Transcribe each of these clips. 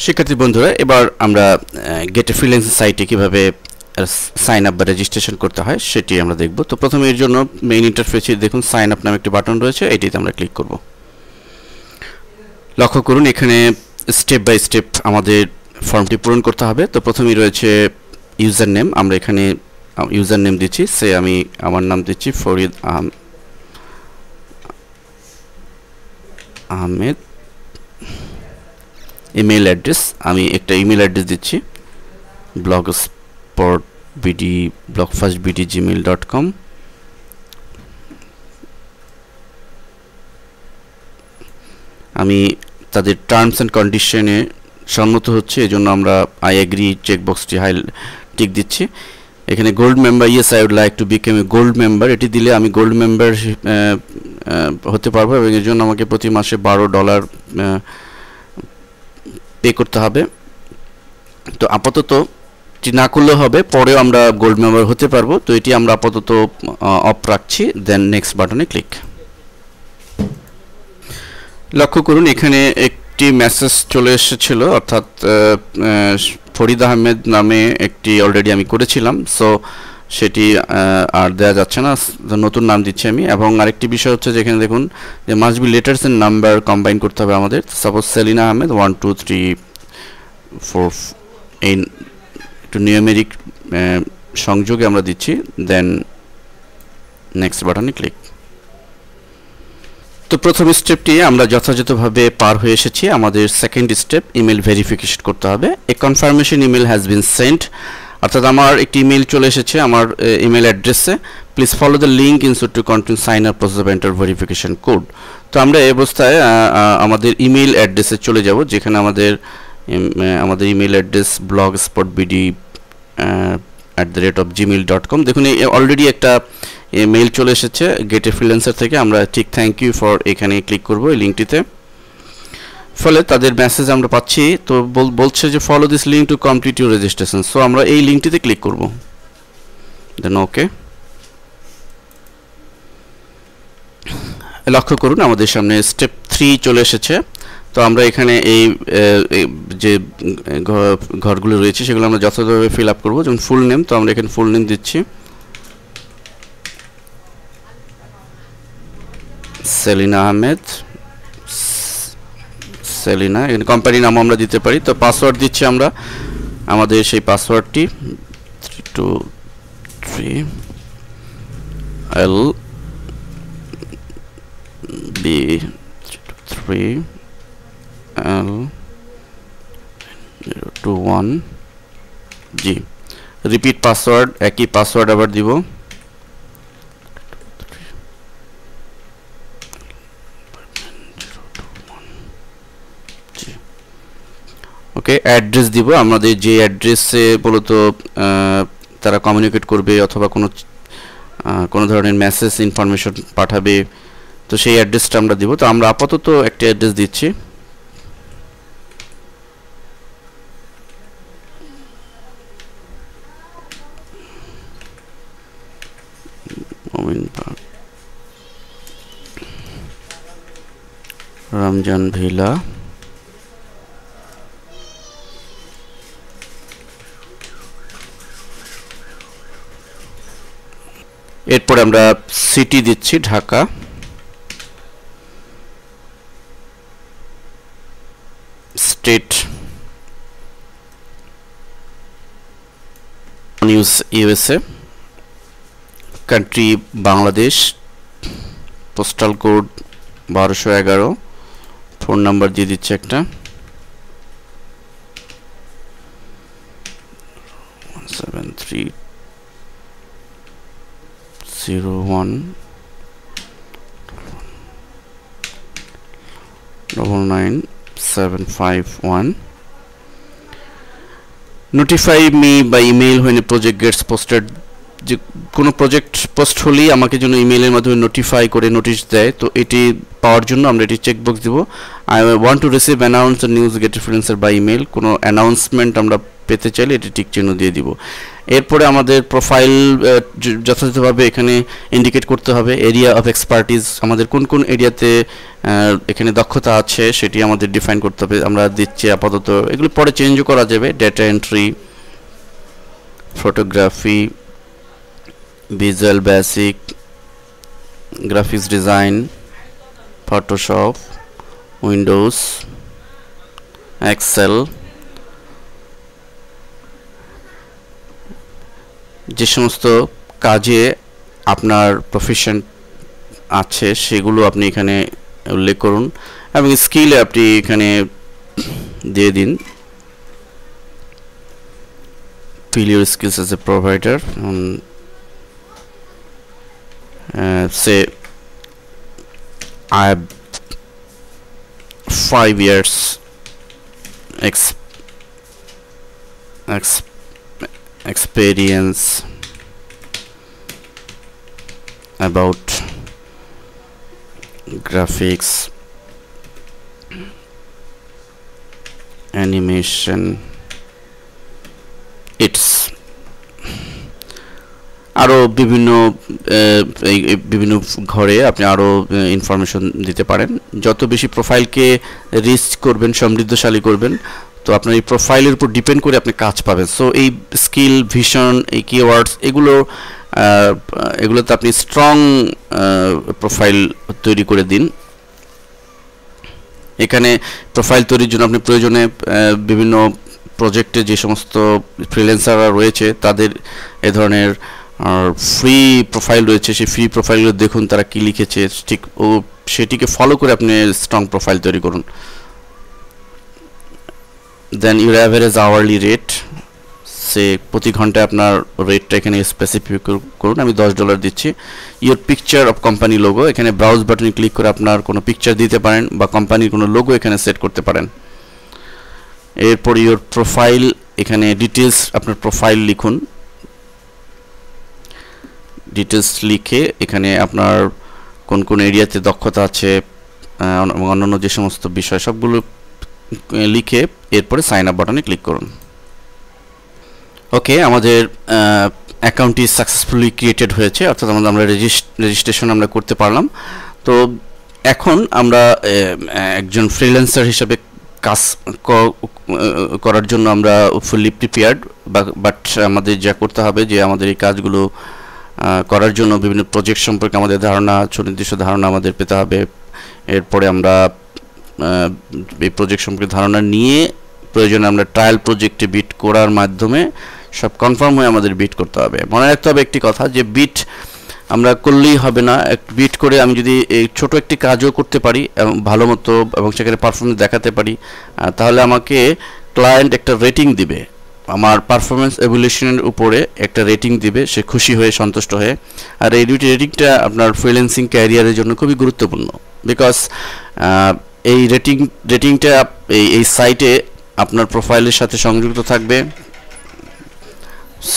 শিক্ষার্থী বন্ধুরা, এবার আমরা গেট এ ফ্রিল্যান্সিং সাইটে কিভাবে সাইন আপ বা রেজিস্ট্রেশন করতে হয় সেটি আমরা দেখব। তো প্রথমে এর জন্য মেইন ইন্টারফেসে দেখুন সাইন আপ নামে একটি বাটন রয়েছে, এটিতে আমরা ক্লিক করব। লক্ষ্য করুন এখানে স্টেপ বাই স্টেপ আমাদের ফর্মটি পূরণ করতে হবে। তো প্রথমেই রয়েছে ইউজার নেম, আমরা এখানে ইউজার নেম দিচ্ছি, সে আমি আমার নাম দিচ্ছি ফরিদ আহমেদ। ইমেল অ্যাড্রেস, আমি একটা ইমেল অ্যাড্রেস দিচ্ছি blogspotbd@gmail.com। আমি তাদের টার্মস অ্যান্ড কন্ডিশনে সম্মত হচ্ছে, এজন্য আমরা আই এগ্রি চেকবক্সটি টিক দিচ্ছি। এখানে gold member, yes I would like to become a gold member, এটি দিলে আমি গোল্ড মেম্বার হতে পারবো এবং এর জন্য আমাকে প্রতি মাসে $12 পে করতে হবে। তো আপাতত এটি না করলেও হবে, পরেও আমরা গোল্ড মেম্বার হতে পারবো। তো এটি আমরা আপাতত অফ রাখছি, দেন নেক্সট বাটনে ক্লিক। লক্ষ্য করুন এখানে একটি মেসেজ চলে এসেছিল, অর্থাৎ ফরিদ আহমেদ নামে একটি অলরেডি আমি করেছিলাম, সো সেটি আর দেওয়া যাচ্ছে না, নতুন নাম দিচ্ছি আমি। এবং আরেকটি বিষয় হচ্ছে যে এখানে দেখুন যে must be letters and number combine করতে হবে আমাদের। সাপোজ সেলিনা আহমেদ 1 2 3 4 এই একটু নিউমেরিক সংযোগে আমরা দিচ্ছি, দেন নেক্সট বাটনে ক্লিক। তো প্রথম স্টেপটি আমরা যথাযথভাবে পার হয়ে এসেছি। আমাদের সেকেন্ড স্টেপ ইমেল ভেরিফিকেশন করতে হবে। A confirmation email has been sent, অর্থাৎ আমার একটি ইমেল চলে এসেছে আমার ইমেল অ্যাড্রেসে। Please follow the link insert to continue sign up process of enter verification code. তো আমরা এই অবস্থায় আমাদের ইমেল অ্যাড্রেসে চলে যাব, যেখানে আমাদের ইমেল অ্যাড্রেস blogspotbd@gmail.com। দেখুন অলরেডি একটা মেইল চলে এসেছে গেট এ ফ্রিল্যান্সার থেকে। আমরা ঠিক থ্যাংক ইউ ফর এখানে ক্লিক করব এই লিঙ্কটিতে। ফলে তাদের মেসেজ আমরা পাচ্ছি, তো বলছে যে follow this link to complete your registration. So আমরা এই লিঙ্কটিতে ক্লিক করব, দেন ওকে। লক্ষ্য করুন আমাদের সামনে স্টেপ 3 চলে এসেছে। তো আমরা এখানে এই যে ঘরগুলো রয়েছে সেগুলো আমরা যথাযথভাবে ফিল আপ করবো। যেমন ফুল নেম, তো আমরা এখানে ফুল নেম দিচ্ছি সেলিনা আহমেদ, সেলিনা। এখানে কোম্পানি নাম আমরা দিতে পারি। তো পাসওয়ার্ড দিচ্ছি আমরা আমাদের সেই পাসওয়ার্ডটি 3LB3L021G। রিপিট পাসওয়ার্ড, একই পাসওয়ার্ড আবার দিব। ওকে, অ্যাড্রেস দিব আমাদের যে অ্যাড্রেসে মূলত তারা কমিউনিকেট করবে অথবা কোনো ধরনের মেসেজ ইনফরমেশন পাঠাবে, তো সেই অ্যাড্রেসটা আমরা দিব। তো আমরা আপাতত একটা অ্যাড্রেস দিচ্ছি, রমজান ভিলা, এরপরে আমরা সিটি দিচ্ছি Dhaka, state USA, country Bangladesh, postal code 1211, phone number দিয়ে দিচ্ছি একটা 17301999751। Notify me by email when a project gets posted, যে কোনো প্রজেক্ট পোস্ট হলেই আমাকে যেন ইমেলের মাধ্যমে নোটিফাই করে নোটিশ দেয়। তো এটি পাওয়ার জন্য আমরা এটি চেকবক্স দিব। I want to receive announce the news get a freelancer by email, কোনো অ্যানাউন্সমেন্ট আমরা পেতে চাইলে এটি টিক চিহ্ন দিয়ে দিব। এরপরে আমাদের প্রোফাইল যথাযথভাবে এখানে ইন্ডিকেট করতে হবে। এরিয়া অফ এক্সপার্টিস, আমাদের কোন কোন এরিয়াতে এখানে দক্ষতা আছে সেটি আমাদের ডিফাইন করতে হবে। আমরা দিচ্ছি আপাতত, এগুলো পরে চেঞ্জও করা যাবে। Data entry, photography, visual basic, graphics design, Photoshop, Windows, Excel, যে সমস্ত কাজে আপনার প্রফেশন আছে সেগুলো আপনি এখানে উল্লেখ করুন এবং স্কিলে আপনি এখানে দিয়ে দিন fill your skills as a provider. Say I have 5 years experience about graphics, animation, it's আরও বিভিন্ন ঘরে আপনি আরও ইনফরমেশন দিতে পারেন। যত বেশি প্রোফাইলকে রিচ করবেন, সমৃদ্ধশালী করবেন, তো আপনার এই প্রোফাইলের উপর ডিপেন্ড করে আপনি কাজ পাবেন। সো এই স্কিল, ভিশন, এই কিওয়ার্ডস এগুলোতে আপনি স্ট্রং প্রোফাইল তৈরি করে দিন। এখানে প্রোফাইল তৈরির জন্য আপনি প্রয়োজনে বিভিন্ন প্রজেক্টে যে সমস্ত ফ্রিল্যান্সাররা রয়েছে তাদের এ ধরনের ফ্রি প্রোফাইল রয়েছে, সেই ফ্রি প্রোফাইলগুলো দেখুন তারা কি লিখেছে, ঠিক সেটিকে ফলো করে আপনি স্ট্রং প্রোফাইল তৈরি করুন। দেন ইউর অ্যাভারেজ আওয়ারলি রেট, সে প্রতি ঘন্টায় আপনার রেটটা এখানে স্পেসিফিক করুন। আমি $10 দিচ্ছি। Your picture of company logo, এখানে ব্রাউজ বাটনে ক্লিক করে আপনার কোনো পিকচার দিতে পারেন বা কোম্পানির কোনো লোগো এখানে সেট করতে পারেন। এরপর ইউর প্রোফাইল, এখানে ডিটেলস, আপনার প্রোফাইল লিখুন। ডিটেলস লিখে এখানে আপনার কোন কোন এরিয়াতে দক্ষতা আছে অন্যান্য যে সমস্ত বিষয় সবগুলো লিখে এরপরে সাইন আপ বাটনে ক্লিক করুন। ওকে, আমাদের অ্যাকাউন্টটি সাকসেসফুলি ক্রিয়েটেড হয়েছে, অর্থাৎ আমরা রেজিস্ট্রেশন আমরা করতে পারলাম। তো এখন আমরা একজন ফ্রিল্যান্সার হিসেবে কাজ করার জন্য আমরা ফুললি প্রিপেয়ার্ড, বাট আমাদের যা করতে হবে যে আমাদের এই কাজগুলো করার জন্য বিভিন্ন প্রজেক্ট সম্পর্কে আমাদের ধারণা, সুনির্দিষ্ট ধারণা আমাদের পেতে হবে। এরপরে আমরা এই প্রজেক্ট সম্পর্কে ধারণা নিয়ে প্রয়োজনে আমরা ট্রায়াল প্রজেক্টে বিট করার মাধ্যমে সব কনফার্ম হয়ে আমাদের বিট করতে হবে। মনে রাখতে হবে একটি কথা, যে বিট আমরা করলেই হবে না। বিট করে আমি যদি এই ছোট একটি কাজও করতে পারি এবং ভালো মতো এবং সেখানে পারফরমেন্স দেখাতে পারি, তাহলে আমাকে ক্লায়েন্ট একটা রেটিং দিবে, আমার পারফরমেন্স এভ্যালুয়েশনের উপরে একটা রেটিং দিবে, সে খুশি হয়ে, সন্তুষ্ট হয়ে। আর এই দুটি রেটিংটা আপনার ফ্রিল্যান্সিং ক্যারিয়ারের জন্য খুবই গুরুত্বপূর্ণ, বিকজ এই রেটিংটা এই সাইটে আপনার প্রোফাইলের সাথে সংযুক্ত থাকবে।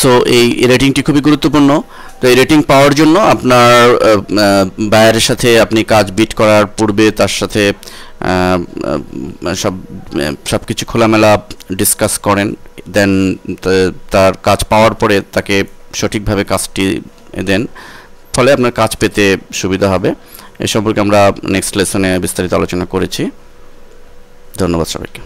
সো এই রেটিংটি খুবই গুরুত্বপূর্ণ। তো এই রেটিং পাওয়ার জন্য আপনার বায়ারের সাথে আপনি কাজ বিট করার পূর্বে তার সাথে সব কিছু খোলামেলা ডিসকাস করেন, দেন তার কাজ পাওয়ার পরে তাকে সঠিকভাবে কাজটি দেন, ফলে আপনার কাজ পেতে সুবিধা হবে। এ সম্পর্কে আমরা নেক্সট লেসনে বিস্তারিত আলোচনা করেছি। ধন্যবাদ সবাইকে।